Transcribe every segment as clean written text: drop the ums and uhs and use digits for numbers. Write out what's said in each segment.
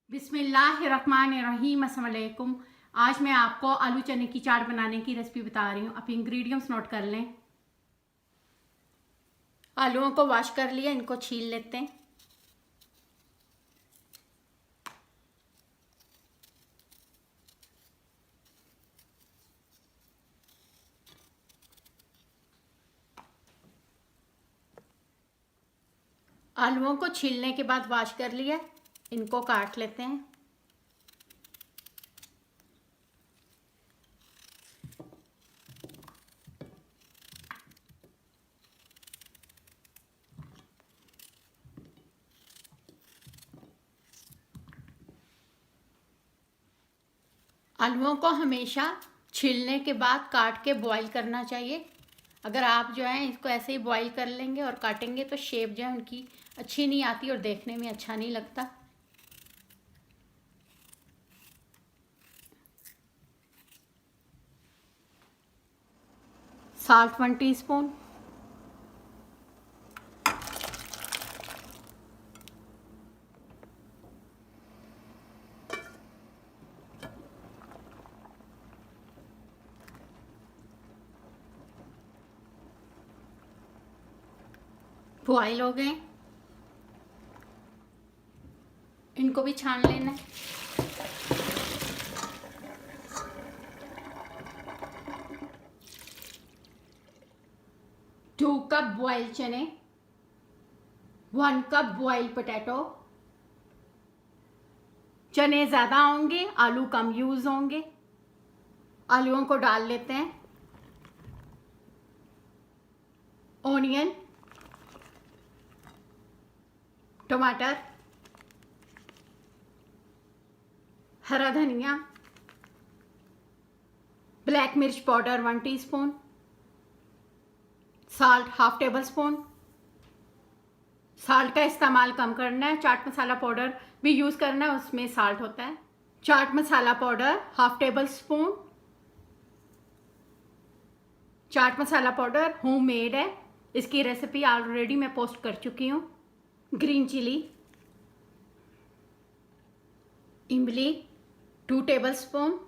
बिस्मिल्लाहिर्रहमानिर्रहीम। अस्सलाम वालेकुम। आज मैं आपको आलू चने की चाट बनाने की रेसिपी बता रही हूँ। आप इंग्रेडिएंट्स नोट कर लें। आलूओं को वॉश कर लिया, इनको छील लेते हैं। आलूओं को छीलने के बाद वॉश कर लिया, इनको काट लेते हैं। आलूओं को हमेशा छीलने के बाद काट के बॉईल करना चाहिए। अगर आप जो है इसको ऐसे ही बॉईल कर लेंगे और काटेंगे तो शेप जो है उनकी अच्छी नहीं आती और देखने में अच्छा नहीं लगता। साल्ट 1 टीस्पून, बॉईल हो गए, इनको भी छान लेना है। टू कप बॉइल्ड चने, 1 कप बॉइल्ड पोटैटो। चने ज़्यादा होंगे, आलू कम यूज़ होंगे। आलूओं को डाल लेते हैं। ऑनियन, टमाटर, हरा धनिया, ब्लैक मिर्च powder 1 teaspoon, salt 1/2 table spoon. Salt का इस्तेमाल कम करना है, चाट मसाला पाउडर भी यूज़ करना है, उसमें साल्ट होता है। Chaat masala powder 1/2 table spoon. Chaat masala powder homemade है, इसकी रेसिपी ऑलरेडी मैं पोस्ट कर चुकी हूँ। ग्रीन चिली, इमली 2 टेबल स्पून।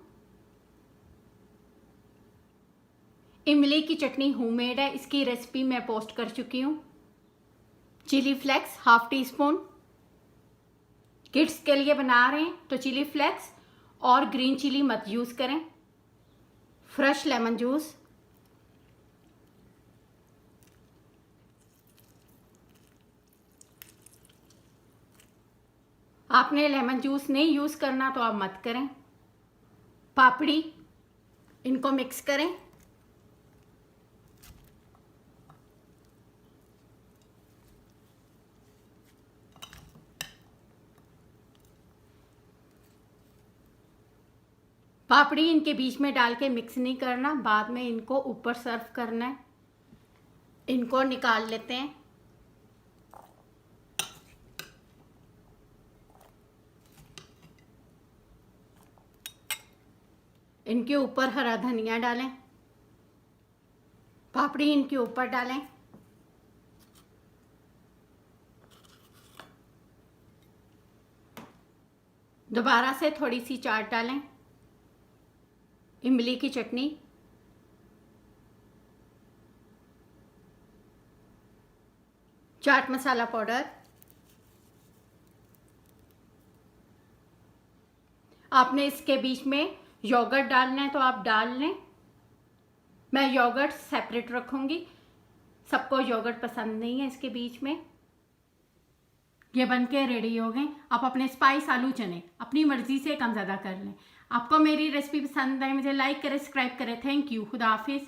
इमली की चटनी होममेड है, इसकी रेसिपी मैं पोस्ट कर चुकी हूँ। Chilli flakes 1/2 teaspoon. किड्स के लिए बना रहे हैं तो चिली फ्लेक्स और ग्रीन चिली मत यूज़ करें। फ्रेश लेमन जूस, आपने लेमन जूस नहीं यूज़ करना तो आप मत करें। पापड़ी, इनको मिक्स करें। पापड़ी इनके बीच में डाल के मिक्स नहीं करना, बाद में इनको ऊपर सर्व करना है। इनको निकाल लेते हैं। इनके ऊपर हरा धनिया डालें, पापड़ी इनके ऊपर डालें। दोबारा से थोड़ी सी चाट डालें। इमली की चटनी, चाट मसाला पाउडर। आपने इसके बीच में योगर्ट डालना है तो आप डाल लें। मैं योगर्ट सेपरेट रखूंगी, सबको योगर्ट पसंद नहीं है इसके बीच में। ये बनके रेडी हो गए। आप अपने स्पाइस आलू चने अपनी मर्जी से कम ज़्यादा कर लें। आपको मेरी रेसिपी पसंद आए मुझे लाइक करें, सब्सक्राइब करें। Thank you. खुदा हाफिज़।